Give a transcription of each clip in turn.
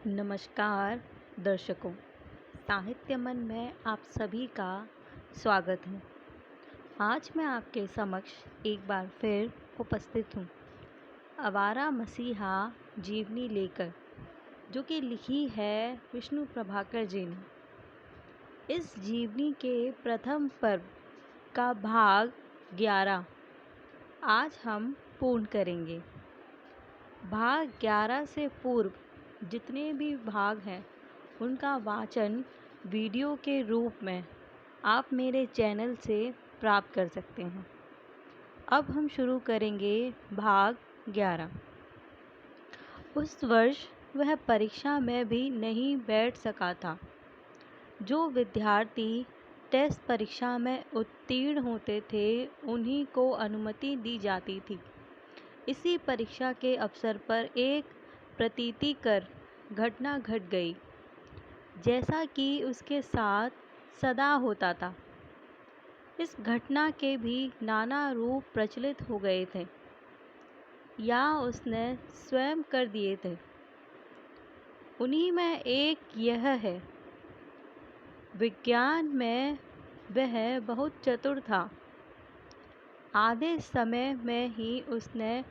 नमस्कार दर्शकों, साहित्य मन में आप सभी का स्वागत है। आज मैं आपके समक्ष एक बार फिर उपस्थित हूँ आवारा मसीहा जीवनी लेकर, जो कि लिखी है विष्णु प्रभाकर जी ने। इस जीवनी के प्रथम पर्व का भाग 11 आज हम पूर्ण करेंगे। भाग 11 से पूर्व जितने भी भाग हैं उनका वाचन वीडियो के रूप में आप मेरे चैनल से प्राप्त कर सकते हैं। अब हम शुरू करेंगे भाग 11। उस वर्ष वह परीक्षा में भी नहीं बैठ सका था। जो विद्यार्थी टेस्ट परीक्षा में उत्तीर्ण होते थे उन्हीं को अनुमति दी जाती थी। इसी परीक्षा के अवसर पर एक प्रतीतिकर घटना घट गई, जैसा कि उसके साथ सदा होता था। इस घटना के भी नाना रूप प्रचलित हो गए थे या उसने स्वयं कर दिए थे। उन्हीं में एक यह है, विज्ञान में वह बहुत चतुर था। आधे समय में ही उसने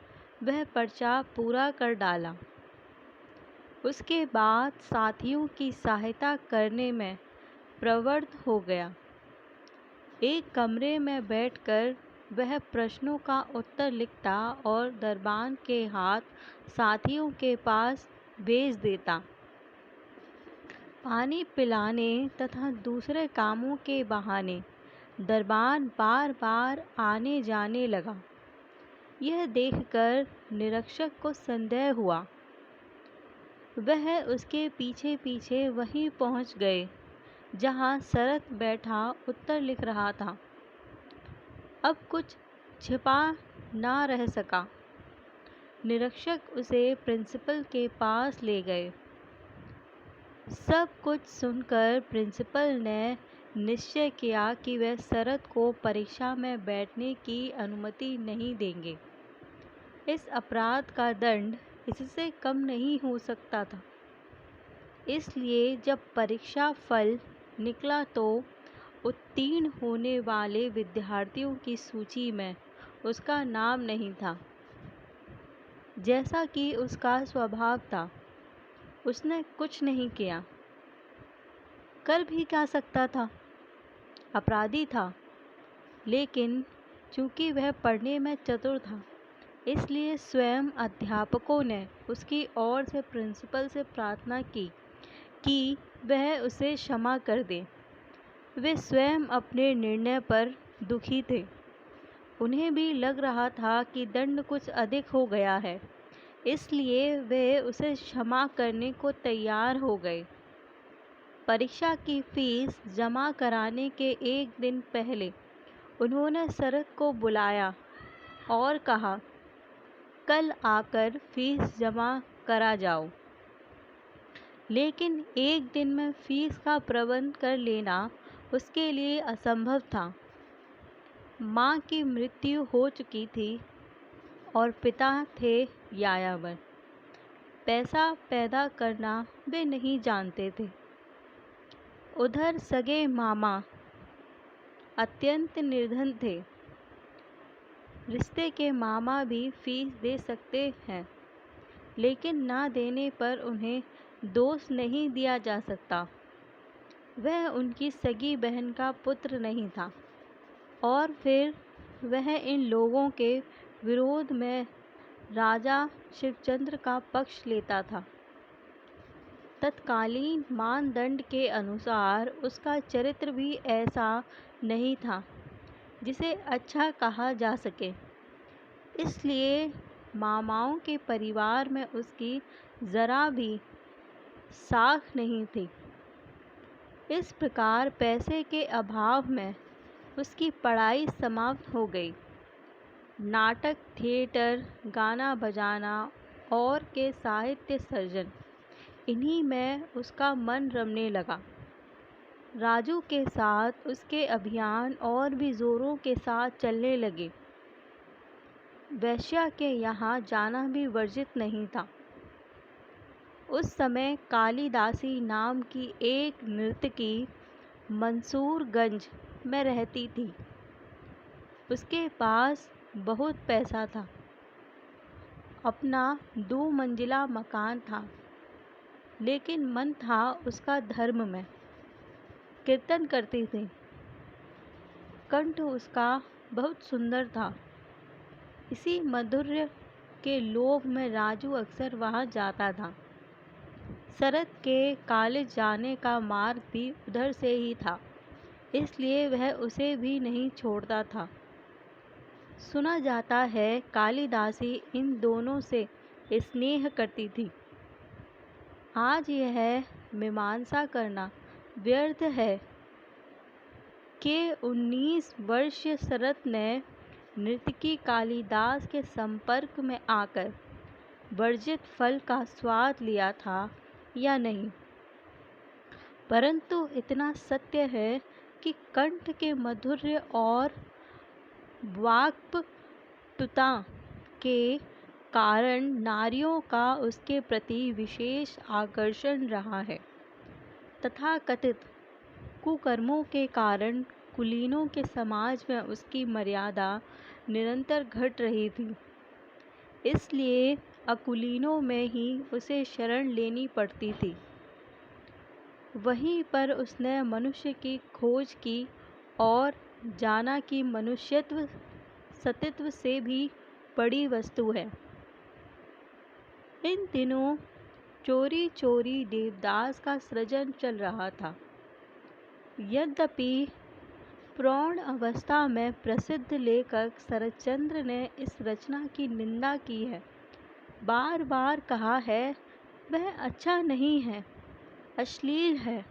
वह पर्चा पूरा कर डाला। उसके बाद साथियों की सहायता करने में प्रवृत्त हो गया। एक कमरे में बैठकर वह प्रश्नों का उत्तर लिखता और दरबान के हाथ साथियों के पास भेज देता। पानी पिलाने तथा दूसरे कामों के बहाने दरबान बार बार आने जाने लगा। यह देखकर निरीक्षक को संदेह हुआ। वह उसके पीछे पीछे वहीं पहुंच गए जहां शरत बैठा उत्तर लिख रहा था। अब कुछ छिपा ना रह सका। निरीक्षक उसे प्रिंसिपल के पास ले गए। सब कुछ सुनकर प्रिंसिपल ने निश्चय किया कि वह शरत को परीक्षा में बैठने की अनुमति नहीं देंगे। इस अपराध का दंड इससे कम नहीं हो सकता था। इसलिए जब परीक्षा फल निकला तो उत्तीर्ण होने वाले विद्यार्थियों की सूची में उसका नाम नहीं था। जैसा कि उसका स्वभाव था, उसने कुछ नहीं किया। कर भी क्या सकता था? अपराधी था। लेकिन चूंकि वह पढ़ने में चतुर था, इसलिए स्वयं अध्यापकों ने उसकी ओर से प्रिंसिपल से प्रार्थना की कि वह उसे क्षमा कर दे। वे स्वयं अपने निर्णय पर दुखी थे। उन्हें भी लग रहा था कि दंड कुछ अधिक हो गया है, इसलिए वे उसे क्षमा करने को तैयार हो गए। परीक्षा की फीस जमा कराने के एक दिन पहले उन्होंने शरत को बुलाया और कहा, कल आकर फीस जमा करा जाओ। लेकिन एक दिन में फीस का प्रबंध कर लेना उसके लिए असंभव था। माँ की मृत्यु हो चुकी थी और पिता थे यायावर। पैसा पैदा करना वे नहीं जानते थे। उधर सगे मामा अत्यंत निर्धन थे। रिश्ते के मामा भी फीस दे सकते हैं, लेकिन ना देने पर उन्हें दोष नहीं दिया जा सकता। वह उनकी सगी बहन का पुत्र नहीं था और फिर वह इन लोगों के विरोध में राजा शिवचंद्र का पक्ष लेता था। तत्कालीन मानदंड के अनुसार उसका चरित्र भी ऐसा नहीं था जिसे अच्छा कहा जा सके। इसलिए मामाओं के परिवार में उसकी जरा भी साख नहीं थी। इस प्रकार पैसे के अभाव में उसकी पढ़ाई समाप्त हो गई। नाटक, थिएटर, गाना बजाना और के साहित्य सर्जन, इन्हीं में उसका मन रमने लगा। राजू के साथ उसके अभियान और भी जोरों के साथ चलने लगे। वेश्या के यहाँ जाना भी वर्जित नहीं था। उस समय कालिदासी नाम की एक नर्तकी मंसूरगंज में रहती थी। उसके पास बहुत पैसा था, अपना 2 मंजिला मकान था, लेकिन मन था उसका धर्म में। कीर्तन करती थी। कंठ उसका बहुत सुंदर था। इसी माधुर्य के लोभ में राजू अक्सर वहाँ जाता था। शरद के कॉलेज जाने का मार्ग भी उधर से ही था, इसलिए वह उसे भी नहीं छोड़ता था। सुना जाता है कालिदासी इन दोनों से स्नेह करती थी। आज यह मीमांसा करना व्यर्थ है कि 19 वर्षीय शरद ने नर्तकी कालिदास के संपर्क में आकर वर्जित फल का स्वाद लिया था या नहीं, परंतु इतना सत्य है कि कंठ के माधुर्य और वाक्पटुता के कारण नारियों का उसके प्रति विशेष आकर्षण रहा है। तथाकथित कुकर्मों के कारण कुलीनों के समाज में उसकी मर्यादा निरंतर घट रही थी, इसलिए अकुलीनों में ही उसे शरण लेनी पड़ती थी। वहीं पर उसने मनुष्य की खोज की और जाना कि मनुष्यत्व सतीत्व से भी बड़ी वस्तु है। इन दिनों चोरी चोरी देवदास का सृजन चल रहा था। यद्यपि प्रौढ़ अवस्था में प्रसिद्ध लेखक शरतचंद्र ने इस रचना की निंदा की है, बार बार कहा है वह अच्छा नहीं है, अश्लील है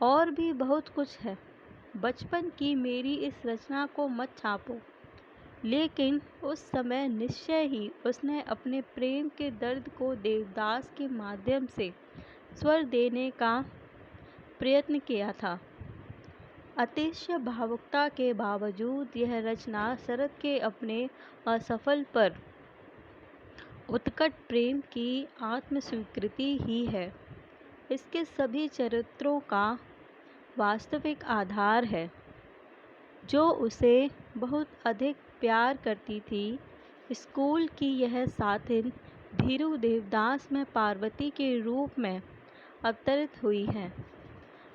और भी बहुत कुछ है। बचपन की मेरी इस रचना को मत छापो। लेकिन उस समय निश्चय ही उसने अपने प्रेम के दर्द को देवदास के माध्यम से स्वर देने का प्रयत्न किया था। अतिशय भावुकता के बावजूद यह रचना शरद के अपने असफल पर उत्कट प्रेम की आत्मस्वीकृति ही है। इसके सभी चरित्रों का वास्तविक आधार है। जो उसे बहुत अधिक प्यार करती थी, स्कूल की यह साथिन धीरू देवदास में पार्वती के रूप में अवतरित हुई है।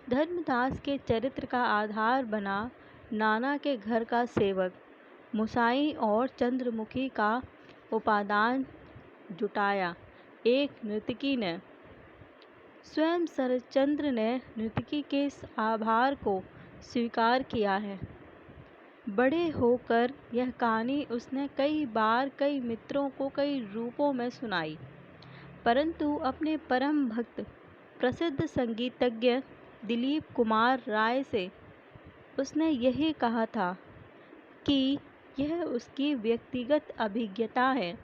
धर्मदास के चरित्र का आधार बना नाना के घर का सेवक मुसाई और चंद्रमुखी का उपादान जुटाया एक नर्तकी ने। स्वयं शरतचंद्र ने नर्तकी के इस आभार को स्वीकार किया है। बड़े होकर यह कहानी उसने कई बार कई मित्रों को कई रूपों में सुनाई, परंतु अपने परम भक्त प्रसिद्ध संगीतज्ञ दिलीप कुमार राय से उसने यही कहा था कि यह उसकी व्यक्तिगत अभिज्ञता है।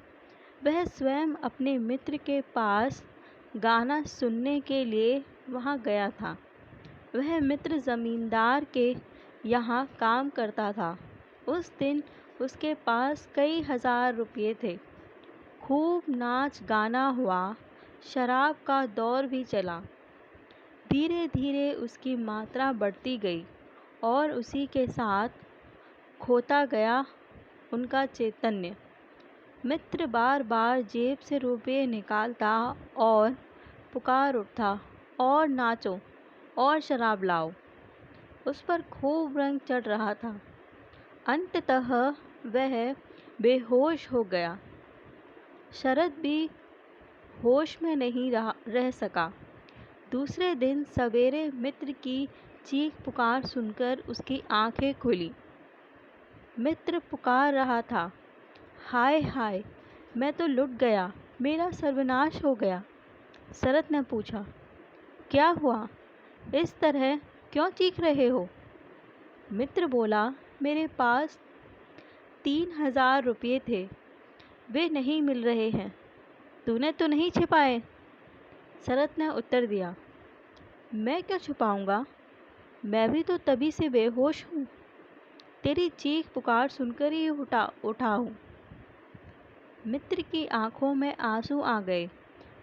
वह स्वयं अपने मित्र के पास गाना सुनने के लिए वहाँ गया था। वह मित्र जमींदार के यहाँ काम करता था। उस दिन उसके पास कई हजार रुपये थे। खूब नाच गाना हुआ, शराब का दौर भी चला। धीरे धीरे उसकी मात्रा बढ़ती गई और उसी के साथ खोता गया उनका चैतन्य। मित्र बार बार जेब से रुपये निकालता और पुकार उठता, और नाचो और शराब लाओ। उस पर खूब रंग चढ़ रहा था। अंततः वह बेहोश हो गया। शरद भी होश में नहीं रह सका। दूसरे दिन सवेरे मित्र की चीख पुकार सुनकर उसकी आंखें खुली। मित्र पुकार रहा था, हाय हाय, मैं तो लुट गया, मेरा सर्वनाश हो गया। शरद ने पूछा, क्या हुआ, इस तरह क्यों चीख रहे हो? मित्र बोला, मेरे पास 3000 रुपये थे, वे नहीं मिल रहे हैं। तूने तो नहीं छिपाए? शरद ने उत्तर दिया, मैं क्यों छुपाऊंगा, मैं भी तो तभी से बेहोश हूँ। तेरी चीख पुकार सुनकर ही उठा हूँ। मित्र की आंखों में आंसू आ गए।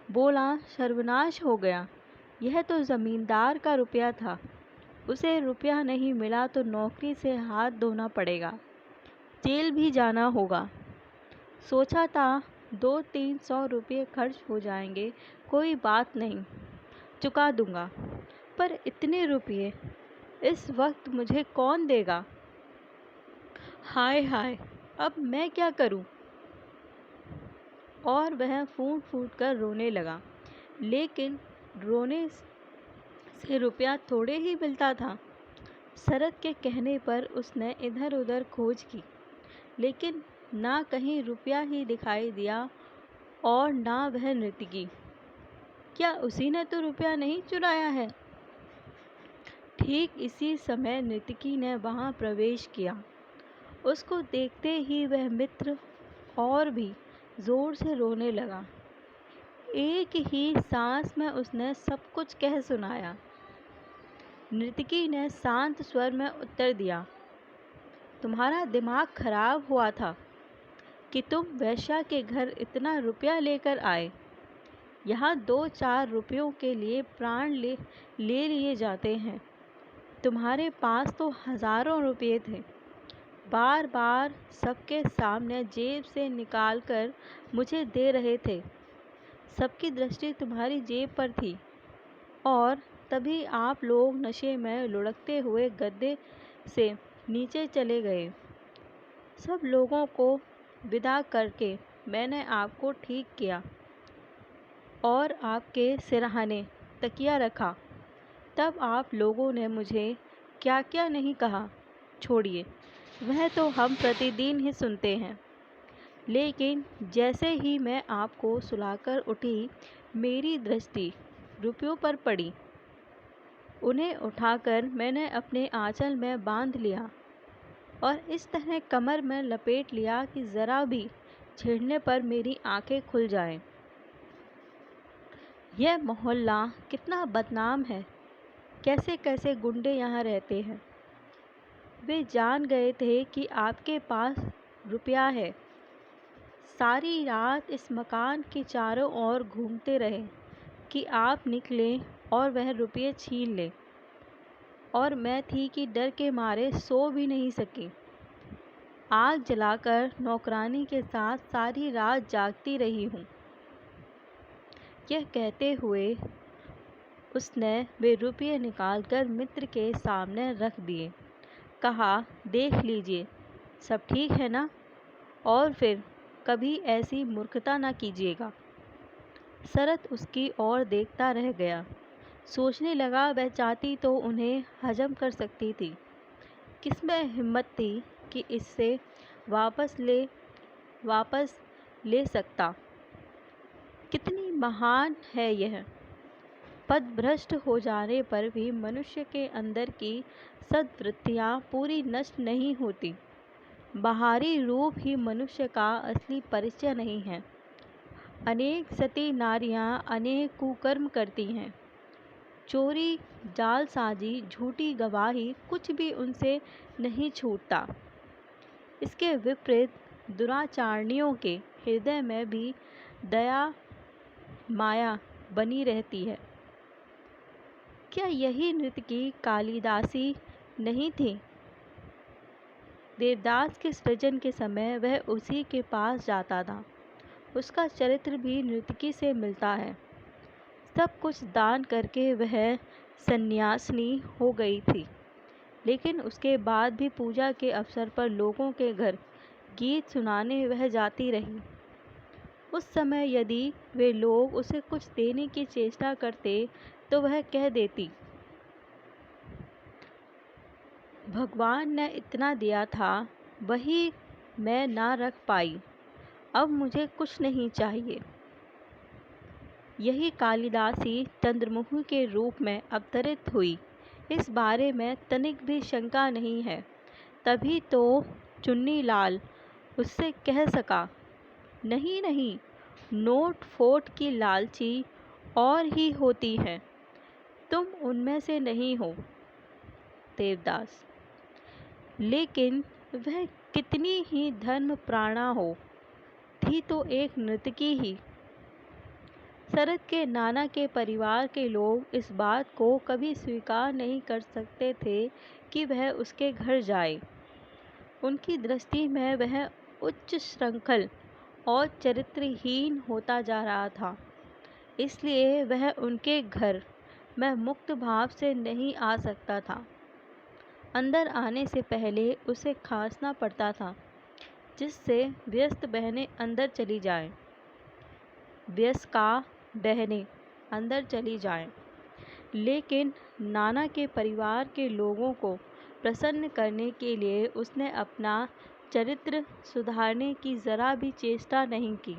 बोला, सर्वनाश हो गया, यह तो ज़मींदार का रुपया था। उसे रुपया नहीं मिला तो नौकरी से हाथ धोना पड़ेगा, जेल भी जाना होगा। सोचा था 200-300 रुपये खर्च हो जाएंगे, कोई बात नहीं, चुका दूंगा। पर इतने रुपये इस वक्त मुझे कौन देगा? हाय हाय, अब मैं क्या करूं? और वह फूट फूट कर रोने लगा। लेकिन रोने से रुपया थोड़े ही मिलता था। शरद के कहने पर उसने इधर उधर खोज की, लेकिन ना कहीं रुपया ही दिखाई दिया और ना वह नृतकी। क्या उसी ने तो रुपया नहीं चुराया है? ठीक इसी समय नृतकी ने वहां प्रवेश किया। उसको देखते ही वह मित्र और भी जोर से रोने लगा। एक ही सांस में उसने सब कुछ कह सुनाया। नृतकी ने शांत स्वर में उत्तर दिया, तुम्हारा दिमाग खराब हुआ था कि तुम वैश्या के घर इतना रुपया लेकर आए। यहाँ 2-4 रुपयों के लिए प्राण ले लिए जाते हैं। तुम्हारे पास तो हजारों रुपये थे। बार बार सबके सामने जेब से निकाल कर मुझे दे रहे थे। सबकी दृष्टि तुम्हारी जेब पर थी और तभी आप लोग नशे में लुढ़कते हुए गद्दे से नीचे चले गए। सब लोगों को विदा करके मैंने आपको ठीक किया और आपके सिरहाने तकिया रखा। तब आप लोगों ने मुझे क्या क्या नहीं कहा। छोड़िए, वह तो हम प्रतिदिन ही सुनते हैं। लेकिन जैसे ही मैं आपको सुलाकर उठी, मेरी दृष्टि रुपयों पर पड़ी। उन्हें उठाकर मैंने अपने आंचल में बांध लिया और इस तरह कमर में लपेट लिया कि ज़रा भी छेड़ने पर मेरी आंखें खुल जाएं। यह मोहल्ला कितना बदनाम है, कैसे कैसे गुंडे यहाँ रहते हैं। वे जान गए थे कि आपके पास रुपया है। सारी रात इस मकान के चारों ओर घूमते रहे कि आप निकलें और वह रुपये छीन लें। और मैं थी कि डर के मारे सो भी नहीं सकी। आग जलाकर नौकरानी के साथ सारी रात जागती रही हूँ। यह कहते हुए उसने वे रुपये निकालकर मित्र के सामने रख दिए। कहा, देख लीजिए, सब ठीक है ना? और फिर कभी ऐसी मूर्खता न कीजिएगा। शरद उसकी ओर देखता रह गया। सोचने लगा, वह चाहती तो उन्हें हजम कर सकती थी। किसमें हिम्मत थी कि इससे वापस ले सकता। कितनी महान है यह। पथभ्रष्ट हो जाने पर भी मनुष्य के अंदर की सद्वृत्तियाँ पूरी नष्ट नहीं होती। बाहरी रूप ही मनुष्य का असली परिचय नहीं है। अनेक सती नारियां अनेक कुकर्म करती हैं। चोरी, जालसाजी, झूठी गवाही, कुछ भी उनसे नहीं छूटता। इसके विपरीत दुराचारनियों के हृदय में भी दया माया बनी रहती है। क्या यही नृतकी कालिदासी नहीं थी? देवदास के सृजन के समय वह उसी के पास जाता था। उसका चरित्र भी नृतकी से मिलता है। सब कुछ दान करके वह सन्यासिनी हो गई थी, लेकिन उसके बाद भी पूजा के अवसर पर लोगों के घर गीत सुनाने वह जाती रही। उस समय यदि वे लोग उसे कुछ देने की चेष्टा करते तो वह कह देती, भगवान ने इतना दिया था, वही मैं ना रख पाई, अब मुझे कुछ नहीं चाहिए। यही कालिदासी चंद्रमुखी के रूप में अवतरित हुई, इस बारे में तनिक भी शंका नहीं है। तभी तो चुन्नीलाल उससे कह सका, नहीं नहीं, नोट फोट की लालची और ही होती है, तुम उनमें से नहीं हो। देवदास, लेकिन वह कितनी ही धर्मप्राणा हो, थी तो एक नर्तकी ही। शरद के नाना के परिवार के लोग इस बात को कभी स्वीकार नहीं कर सकते थे कि वह उसके घर जाए। उनकी दृष्टि में वह उच्च श्रृंखल और चरित्रहीन होता जा रहा था। इसलिए वह उनके घर में मुक्त भाव से नहीं आ सकता था। अंदर आने से पहले उसे खांसना पड़ता था, जिससे व्यस्त बहनें अंदर चली जाएं। व्यस्का बहनें अंदर चली जाएं। लेकिन नाना के परिवार के लोगों को प्रसन्न करने के लिए उसने अपना चरित्र सुधारने की ज़रा भी चेष्टा नहीं की।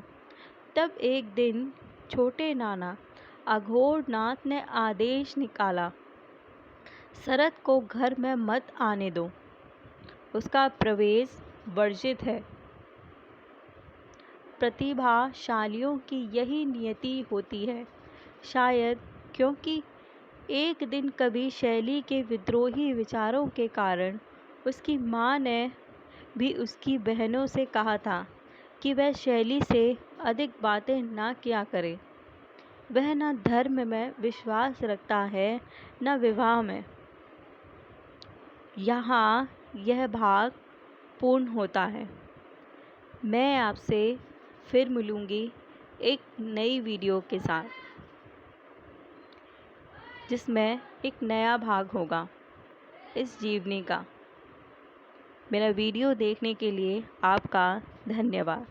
तब एक दिन छोटे नाना अघोरनाथ ने आदेश निकाला, शरद को घर में मत आने दो, उसका प्रवेश वर्जित है। प्रतिभाशालियों की यही नियति होती है। शायद क्योंकि एक दिन कवि शैली के विद्रोही विचारों के कारण उसकी माँ ने भी उसकी बहनों से कहा था कि वह शैली से अधिक बातें ना किया करे। वह न धर्म में विश्वास रखता है न विवाह में। यहाँ यह भाग पूर्ण होता है। मैं आपसे फिर मिलूँगी एक नई वीडियो के साथ, जिसमें एक नया भाग होगा इस जीवनी का। मेरा वीडियो देखने के लिए आपका धन्यवाद।